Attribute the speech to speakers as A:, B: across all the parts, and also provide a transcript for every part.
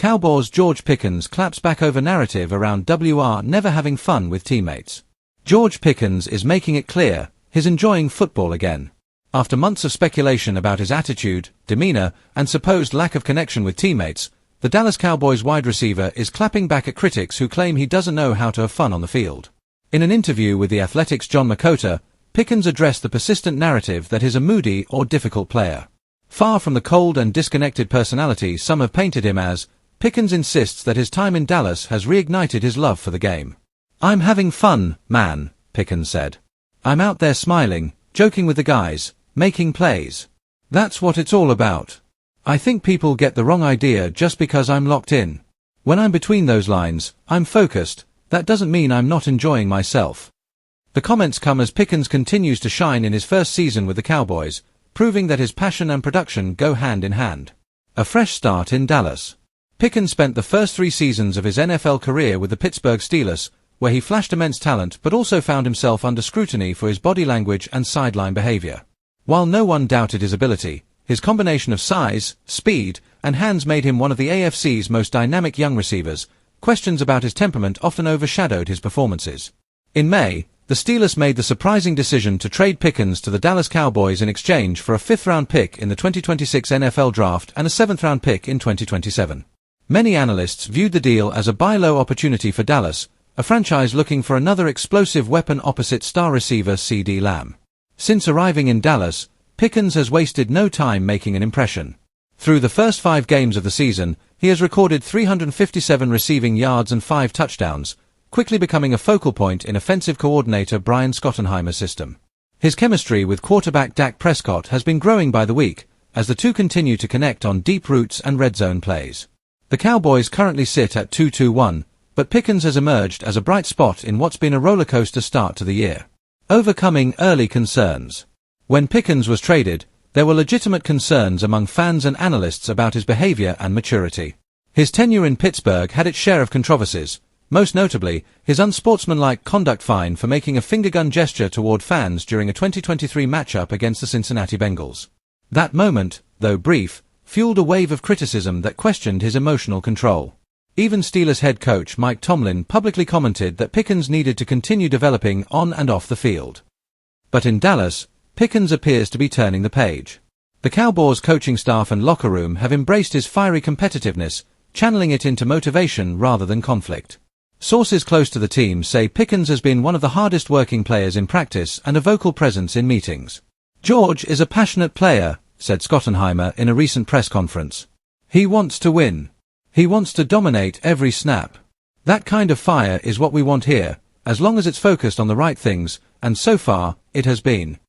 A: Cowboys' George Pickens claps back over narrative around WR never having fun with teammates. George Pickens is making it clear he's enjoying football again. After months of speculation about his attitude, demeanor, and supposed lack of connection with teammates, the Dallas Cowboys wide receiver is clapping back at critics who claim he doesn't know how to have fun on the field. In an interview with The Athletic's John Makota, Pickens addressed the persistent narrative that he's a moody or difficult player. Far from the cold and disconnected personality some have painted him as, Pickens insists that his time in Dallas has reignited his love for the game. "I'm having fun, man," Pickens said. "I'm out there smiling, joking with the guys, making plays. That's what it's all about. I think people get the wrong idea just because I'm locked in. When I'm between those lines, I'm focused. That doesn't mean I'm not enjoying myself." The comments come as Pickens continues to shine in his first season with the Cowboys, proving that his passion and production go hand in hand. A fresh start in Dallas. Pickens spent the first 3 seasons of his NFL career with the Pittsburgh Steelers, where he flashed immense talent but also found himself under scrutiny for his body language and sideline behavior. While no one doubted his ability, his combination of size, speed, and hands made him one of the AFC's most dynamic young receivers. Questions about his temperament often overshadowed his performances. In May, the Steelers made the surprising decision to trade Pickens to the Dallas Cowboys in exchange for a 5th-round pick in the 2026 NFL Draft and a 7th-round pick in 2027. Many analysts viewed the deal as a buy low opportunity for Dallas, a franchise looking for another explosive weapon opposite star receiver CeeDee Lamb. Since arriving in Dallas, Pickens has wasted no time making an impression. Through the first 5 games of the season, he has recorded 357 receiving yards and 5 touchdowns, quickly becoming a focal point in offensive coordinator Brian Schottenheimer's system. His chemistry with quarterback Dak Prescott has been growing by the week, as the two continue to connect on deep routes and red zone plays. The Cowboys currently sit at 2-1, but Pickens has emerged as a bright spot in what's been a rollercoaster start to the year. Overcoming early concerns. When Pickens was traded, there were legitimate concerns among fans and analysts about his behavior and maturity. His tenure in Pittsburgh had its share of controversies, most notably his unsportsmanlike conduct fine for making a finger gun gesture toward fans during a 2023 matchup against the Cincinnati Bengals. That moment, though brief, fueled a wave of criticism that questioned his emotional control. Even Steelers head coach Mike Tomlin publicly commented that Pickens needed to continue developing on and off the field. But in Dallas, Pickens appears to be turning the page. The Cowboys' coaching staff and locker room have embraced his fiery competitiveness, channeling it into motivation rather than conflict. Sources close to the team say Pickens has been one of the hardest working players in practice and a vocal presence in meetings. "George is a passionate player," said Schottenheimer in a recent press conference. "He wants to win. He wants to dominate every snap. That kind of fire is what we want here, as long as it's focused on the right things, and so far, it has been."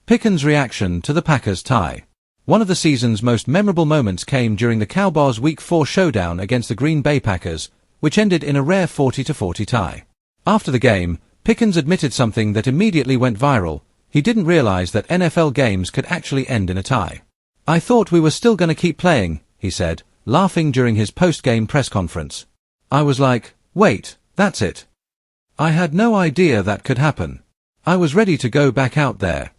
A: Pickens' reaction to the Packers tie. One of the season's most memorable moments came during the Cowboys' Week 4 showdown against the Green Bay Packers, which ended in a rare 40-40 tie. After the game, Pickens admitted something that immediately went viral. He didn't realize that NFL games could actually end in a tie. "I thought we were still going to keep playing," he said, laughing during his post-game press conference. "I was like, wait, that's it. I had no idea that could happen. I was ready to go back out there."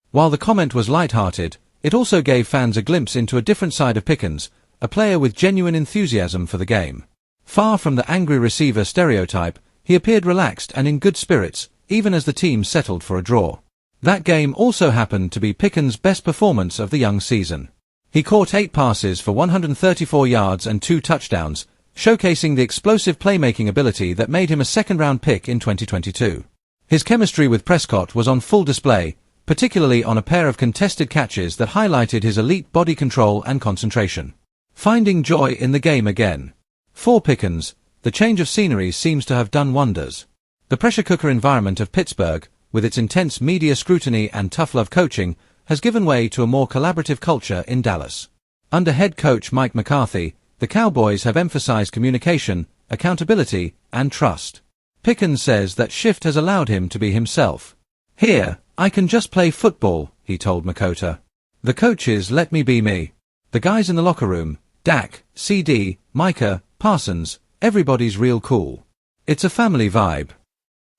A: While the comment was light-hearted, it also gave fans a glimpse into a different side of Pickens, a player with genuine enthusiasm for the game. Far from the angry receiver stereotype, he appeared relaxed and in good spirits, even as the team settled for a draw. That game also happened to be Pickens' best performance of the young season. He caught 8 passes for 134 yards and 2 touchdowns, showcasing the explosive playmaking ability that made him a second-round pick in 2022. His chemistry with Prescott was on full display, particularly on a pair of contested catches that highlighted his elite body control and concentration. Finding joy in the game again. For Pickens, the change of scenery seems to have done wonders. The pressure cooker environment of Pittsburgh, with its intense media scrutiny and tough love coaching, has given way to a more collaborative culture in Dallas. Under head coach Mike McCarthy, the Cowboys have emphasized communication, accountability, and trust. Pickens says that shift has allowed him to be himself. "Here, I can just play football," he told Makota. "The coaches let me be me. The guys in the locker room, Dak, CD, Micah, Parsons, everybody's real cool. It's a family vibe."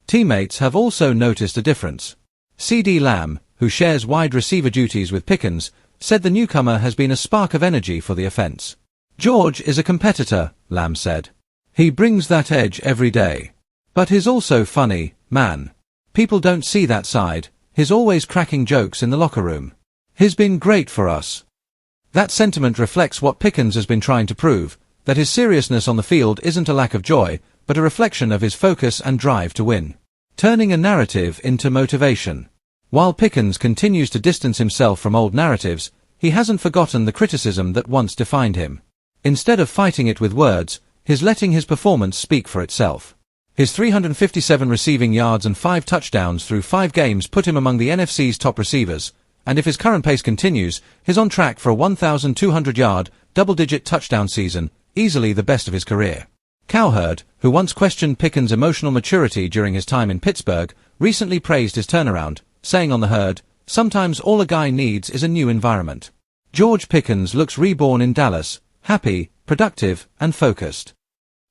A: Teammates have also noticed a difference. CeeDee Lamb, who shares wide receiver duties with Pickens, said the newcomer has been a spark of energy for the offense. George is a competitor, Lamb said. He brings that edge every day. But he's also funny, man. People don't see that side. He's always cracking jokes in the locker room. He's been great for us. That sentiment reflects what Pickens has been trying to prove, that his seriousness on the field isn't a lack of joy, but a reflection of his focus and drive to win. Turning a narrative into motivation. While Pickens continues to distance himself from old narratives, he hasn't forgotten the criticism that once defined him. Instead of fighting it with words, he's letting his performance speak for itself. His 357 receiving yards and 5 touchdowns through 5 games put him among the NFC's top receivers, and if his current pace continues, he's on track for a 1,200-yard, double-digit touchdown season, easily the best of his career. Cowherd, who once questioned Pickens' emotional maturity during his time in Pittsburgh, recently praised his turnaround, saying on the Herd, "Sometimes all a guy needs is a new environment." George Pickens looks reborn in Dallas, happy, productive, and focused.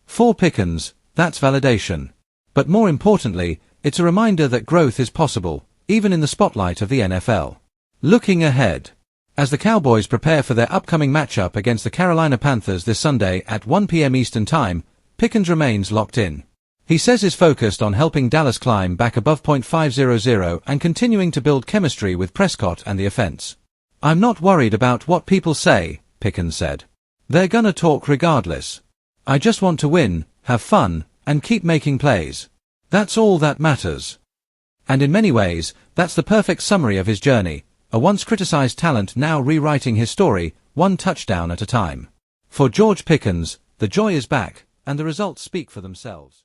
A: For Pickens, that's validation. But more importantly, it's a reminder that growth is possible, even in the spotlight of the NFL. Looking ahead. As the Cowboys prepare for their upcoming matchup against the Carolina Panthers this Sunday at 1 p.m. Eastern Time, Pickens remains locked in. He says he's focused on helping Dallas climb back above .500 and continuing to build chemistry with Prescott and the offense. "I'm not worried about what people say," Pickens said. "They're gonna talk regardless. I just want to win, have fun, and keep making plays. That's all that matters." And in many ways, that's the perfect summary of his journey, a once criticized talent now rewriting his story, one touchdown at a time. For George Pickens, the joy is back, and the results speak for themselves.